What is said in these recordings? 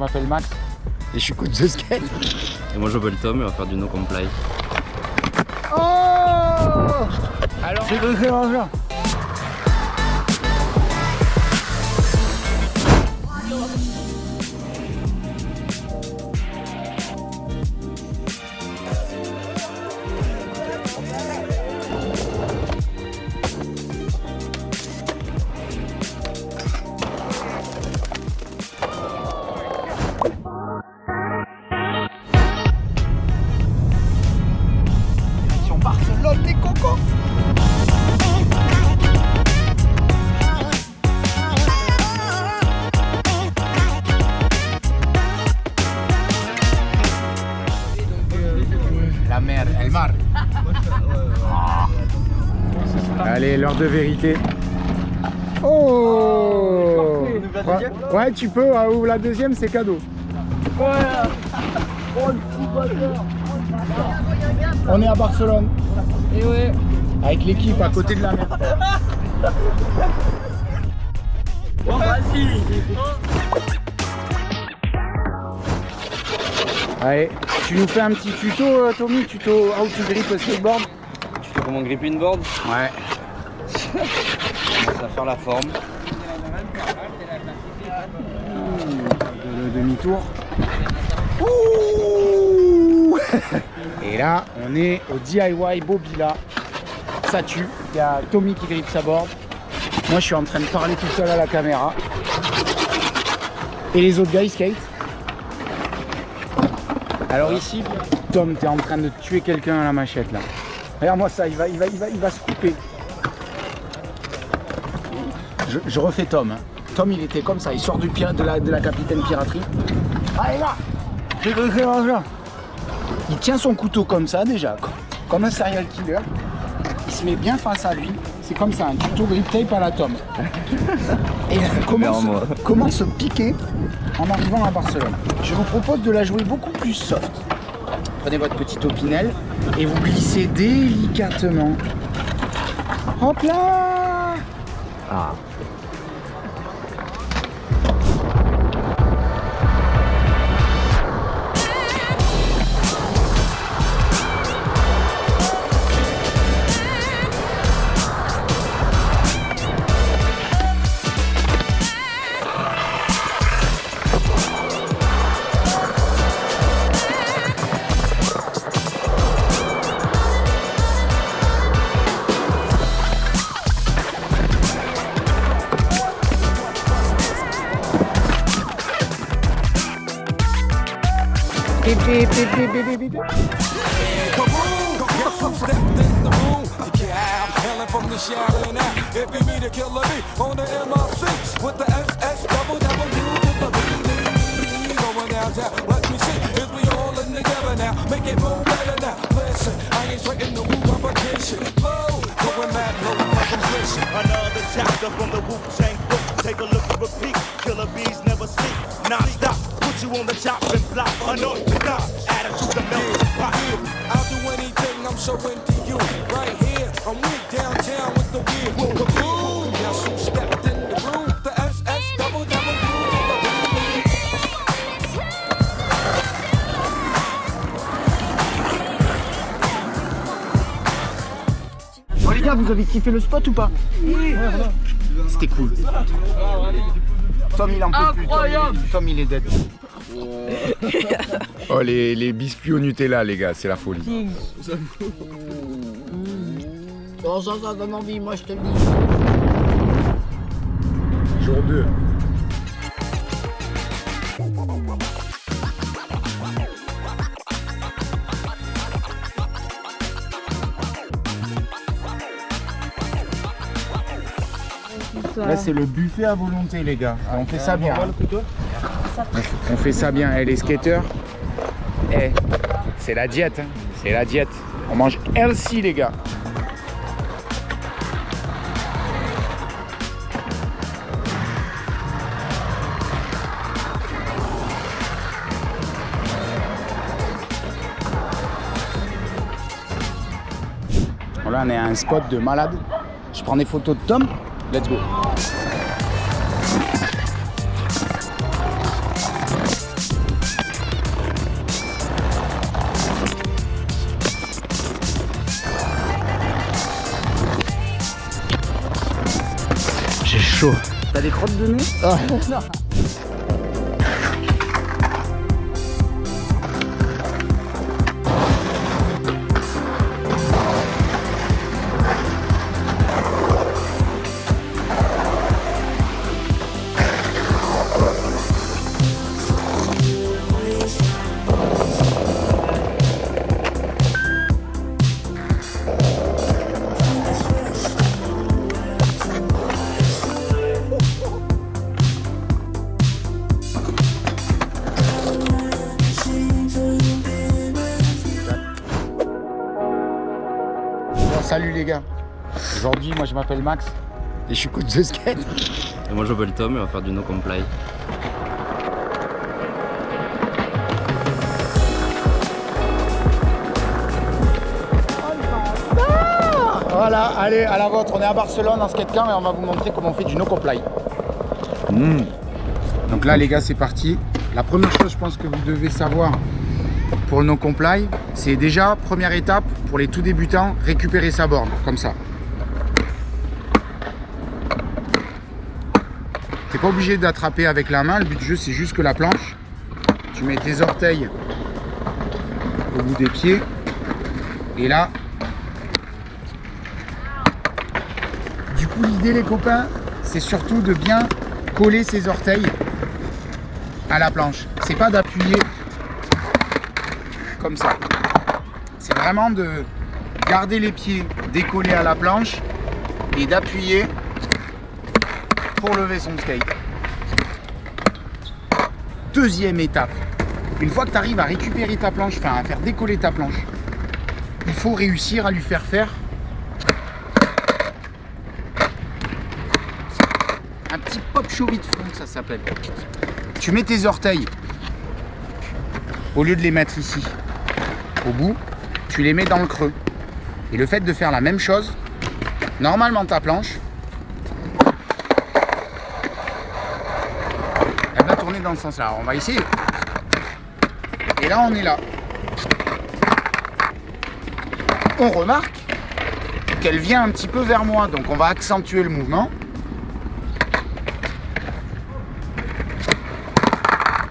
m'appelle Max et je suis coach de skate. Et moi je m'appelle Tom et on va faire du no comply. Oh, alors c'est de faire un jeu. Barcelone les cocos. La mer, el mar. Allez, l'heure de vérité. Oh, ouais, tu peux, ouvre la deuxième, c'est cadeau. On est à Barcelone. Et ouais. Avec l'équipe à côté de la mer. Bon, vas-y. Allez, tu nous fais un petit tuto, Tommy, tuto how to grip a skateboard. Tuto comment gripper une board. Ouais. On va faire la forme. Le demi-tour. Ouh. Et là, on est au DIY Bobila. Ça tue. Il y a Tommy qui grippe sa board. Moi, je suis en train de parler tout seul à la caméra. Et les autres gars, ils skate. Alors ici, Tom, t'es en train de tuer quelqu'un à la machette là. Regarde-moi ça, il va se couper. Je refais Tom. Hein. Tom, il était comme ça, il sort de la capitaine piraterie. Allez là, j'ai griffé un jeu. Il tient son couteau comme ça déjà, comme un serial killer. Il se met bien face à lui. C'est comme ça, un tuto grip tape à la Tom. Et comment se piquer en arrivant à Barcelone. Je vous propose de la jouer beaucoup plus soft. Prenez votre petite opinel et vous glissez délicatement. Hop là. Ah. Another chapter from the Wu-Tang book. Take a look and repeat. Killer bees never sleep. Non-stop. Put you on the chopping block. Unorthodox. Attitude to melt the pot. I'll do anything I'm showing to you. Right here, I'm way downtown with the weird kaboom. Now who stepped in the room? The SS double double Bon les gars, vous avez kiffé le spot ou pas? Oui. C'était cool. Tom il en peut plus. Tom il est dead. Oh les biscuits au Nutella les gars, c'est la folie. Bon, ça donne envie, moi je te le dis. Jour 2. Là c'est le buffet à volonté les gars. On fait ça bien. On fait ça bien. Et les skateurs, c'est la diète. Hein. C'est la diète. On mange healthy les gars. Là on est à un spot de malade. Je prends des photos de Tom. Let's go. Chaud. T'as des crottes de nez? Salut les gars, aujourd'hui moi je m'appelle Max et je suis coach de skate. Et moi je m'appelle Tom et on va faire du no comply. Voilà, allez à la vôtre, on est à Barcelone en skatecamp et on va vous montrer comment on fait du no comply. Donc là les gars c'est parti. La première chose je pense que vous devez savoir pour le no comply, c'est déjà première étape pour les tout débutants, récupérer sa borne comme ça. T'es pas obligé d'attraper avec la main, le but du jeu c'est juste que la planche, tu mets tes orteils au bout des pieds et là du coup l'idée les copains c'est surtout de bien coller ses orteils à la planche, c'est pas d'appuyer comme ça, c'est vraiment de garder les pieds décollés à la planche et d'appuyer pour lever son skate. Deuxième étape, une fois que tu arrives à récupérer ta planche, enfin à faire décoller ta planche, il faut réussir à lui faire faire un petit pop chauvi de front, ça s'appelle. Tu mets tes orteils, au lieu de les mettre ici, au bout, tu les mets dans le creux. Et le fait de faire la même chose, normalement ta planche, elle va tourner dans le sens là. Alors on va essayer. Et là on est là. On remarque qu'elle vient un petit peu vers moi, donc on va accentuer le mouvement.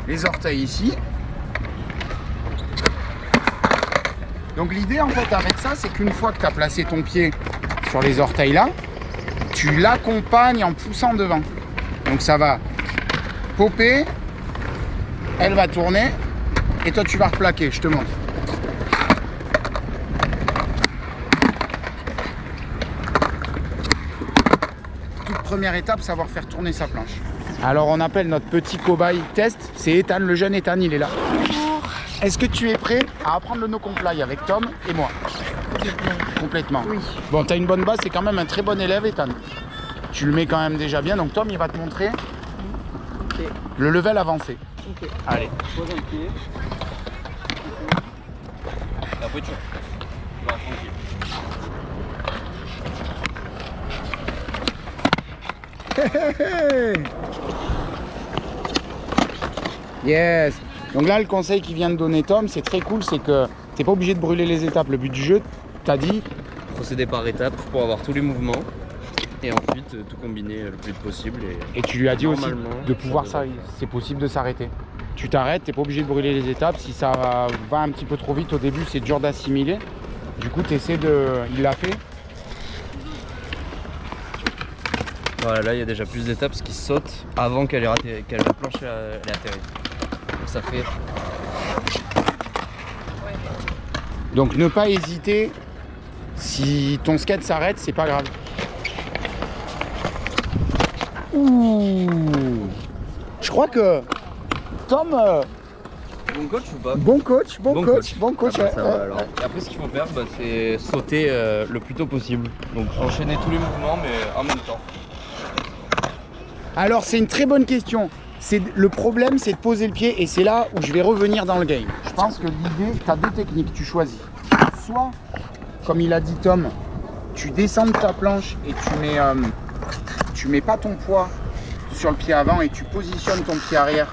Les orteils ici. Donc l'idée en fait avec ça, c'est qu'une fois que tu as placé ton pied sur les orteils là, tu l'accompagnes en poussant devant. Donc ça va popper, elle va tourner et toi tu vas replaquer, je te montre. Toute première étape, savoir faire tourner sa planche. Alors on appelle notre petit cobaye test, c'est Ethan, le jeune Ethan, il est là. Est-ce que tu es prêt à apprendre le no comply avec Tom et moi? Complètement. Oui. Bon, tu as une bonne base, c'est quand même un très bon élève, Ethan. Tu le mets quand même déjà bien, donc Tom, il va te montrer le level avancé. Ok. Allez, pose un pied. Après tu vas tranquille. Yes. Donc là, le conseil qu'il vient de donner Tom, c'est très cool, c'est que tu n'es pas obligé de brûler les étapes. Le but du jeu, tu as dit... Procéder par étapes pour avoir tous les mouvements et ensuite tout combiner le plus vite possible. Et tu lui as dit aussi de pouvoir ça, c'est possible de s'arrêter. Tu t'arrêtes, tu n'es pas obligé de brûler les étapes. Si ça va un petit peu trop vite au début, c'est dur d'assimiler. Du coup, tu essaies de... Il l'a fait. Voilà, là il y a déjà plus d'étapes qui sautent avant qu'elle ait la planche ait atterri. Donc ça fait... Donc ne pas hésiter, si ton skate s'arrête, c'est pas grave. Ouh. Je crois que Tom... Bon coach ou pas? Bon coach. Après, ça va, alors. Après ce qu'il faut faire, c'est sauter le plus tôt possible. Donc enchaîner tous les mouvements mais en même temps. Alors c'est une très bonne question. Le problème c'est de poser le pied et c'est là où je vais revenir dans le game. Je pense que l'idée, tu as deux techniques, tu choisis. Soit, comme il a dit Tom, tu descends de ta planche et tu mets pas ton poids sur le pied avant et tu positionnes ton pied arrière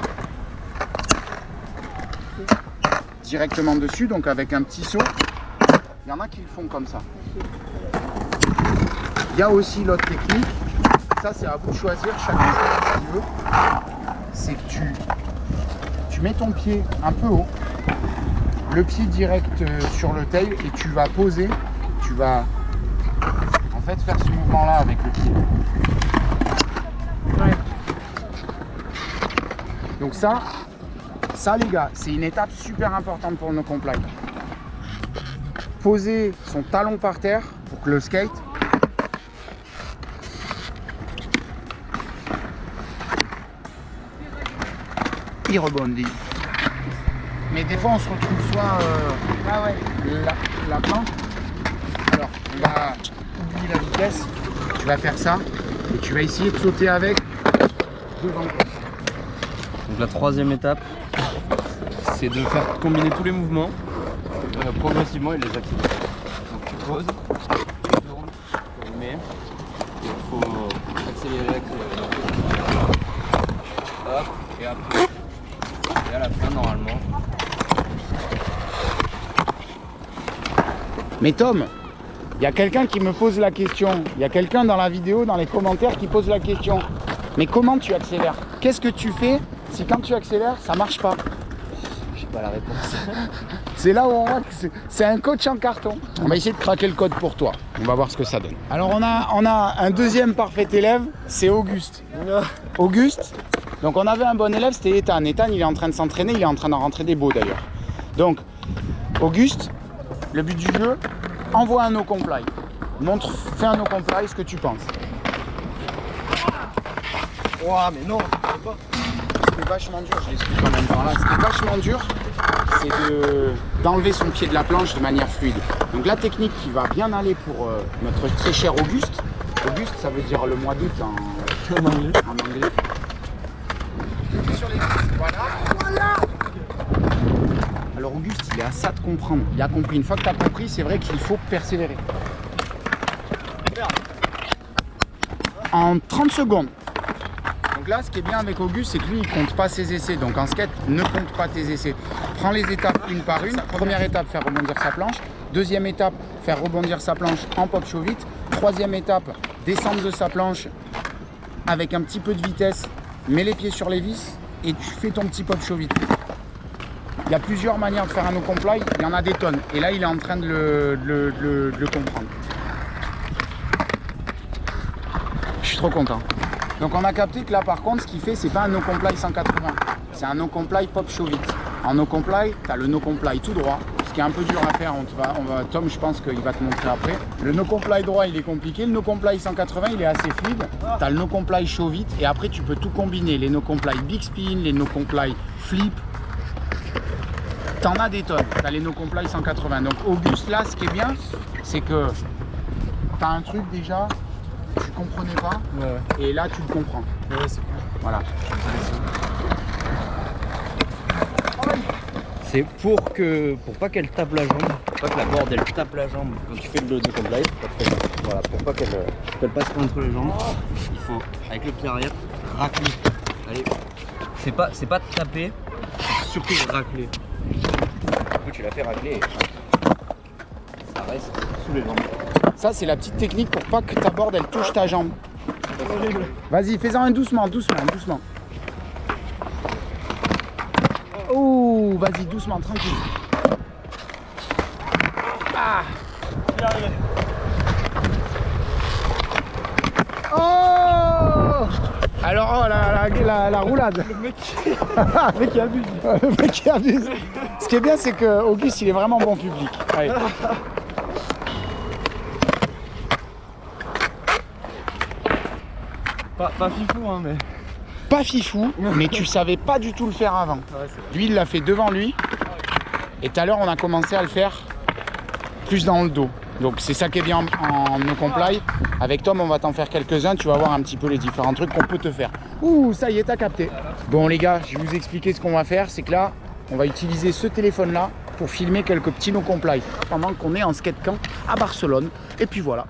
directement dessus, donc avec un petit saut. Il y en a qui le font comme ça. Il y a aussi l'autre technique, ça c'est à vous de choisir, chacun ce qu'il veut. C'est que tu mets ton pied un peu haut, le pied direct sur le tail et tu vas poser, tu vas en fait faire ce mouvement là avec le pied. Ouais. Donc ça les gars, c'est une étape super importante pour nos complies. Poser son talon par terre pour que le skate il rebondit. Mais des fois on se retrouve soit la planche. Alors on va oublier la vitesse, tu vas faire ça et tu vas essayer de sauter avec devant. Donc la troisième étape, c'est de faire combiner tous les mouvements progressivement et les activer. Donc tu poses, tu tournes, tu remets, il faut accélérer avec hop, et après, et à la fin normalement. Mais Tom, il y a quelqu'un qui me pose la question, il y a quelqu'un dans la vidéo, dans les commentaires qui pose la question. Mais comment tu accélères? Qu'est-ce que tu fais si quand tu accélères, ça marche pas? J'ai pas la réponse. C'est là où on voit que c'est un coach en carton. On va essayer de craquer le code pour toi. On va voir ce que ça donne. Alors on a un deuxième parfait élève, c'est Auguste. Auguste, donc on avait un bon élève, c'était Ethan. Ethan, il est en train de s'entraîner, il est en train d'en rentrer des beaux d'ailleurs. Donc, Auguste, le but du jeu, envoie un no comply. Fais un no comply, ce que tu penses. Ouah, mais non, je sais pas. Ce qui est vachement dur, je l'explique en même temps là, ce qui est vachement dur, c'est d'enlever son pied de la planche de manière fluide. Donc la technique qui va bien aller pour notre très cher Auguste, Auguste ça veut dire le mois d'août en anglais. Sur les cuisses, voilà. Alors Auguste, il est à ça de comprendre, il a compris. Une fois que tu as compris, c'est vrai qu'il faut persévérer. En 30 secondes. Donc là, ce qui est bien avec Auguste, c'est que lui, il compte pas ses essais. Donc en skate, ne compte pas tes essais. Prends les étapes une par une. Première étape, faire rebondir sa planche. Deuxième étape, faire rebondir sa planche en pop show vite. Troisième étape, descendre de sa planche avec un petit peu de vitesse. Mets les pieds sur les vis et tu fais ton petit pop show vite. Il y a plusieurs manières de faire un no comply. Il y en a des tonnes. Et là, il est en train de le comprendre. Je suis trop content. Donc on a capté que là par contre ce qu'il fait c'est pas un no comply 180, c'est un no comply pop show vite. En no comply, tu as le no comply tout droit, ce qui est un peu dur à faire, Tom je pense qu'il va te montrer après. Le no comply droit il est compliqué, le no comply 180 il est assez fluide, tu as le no comply show vite et après tu peux tout combiner, les no comply big spin, les no comply flip. T'en as des tonnes, tu as les no comply 180. Donc Auguste là ce qui est bien c'est que tu as un truc déjà tu comprenais pas, et là tu le comprends. Ouais, c'est cool. Voilà. C'est pour pas qu'elle tape la jambe, pour pas que la board elle tape la jambe quand tu fais le no comply. Voilà, pour pas qu'elle passe entre les jambes, il faut avec le pied arrière racler. Allez, c'est pas taper, c'est surtout racler. Du coup tu la fais racler et ça reste sous les jambes. Ça, c'est la petite technique pour pas que ta board elle touche ta jambe. Vas-y, fais-en un doucement. Oh, vas-y, doucement, tranquille. Ah. Oh. Alors, la roulade. Le mec qui abuse. Le mec qui abuse. Ce qui est bien, c'est que Auguste, il est vraiment bon public. Allez. Pas fifou hein mais... Pas fifou, mais tu savais pas du tout le faire avant. Ouais, lui il l'a fait devant lui. Et tout à l'heure on a commencé à le faire plus dans le dos. Donc c'est ça qui est bien en no comply. Avec Tom on va t'en faire quelques-uns, tu vas voir un petit peu les différents trucs qu'on peut te faire. Ouh ça y est t'as capté. Bon les gars, je vais vous expliquer ce qu'on va faire. C'est que là on va utiliser ce téléphone là pour filmer quelques petits no comply pendant qu'on est en skate camp à Barcelone. Et puis voilà.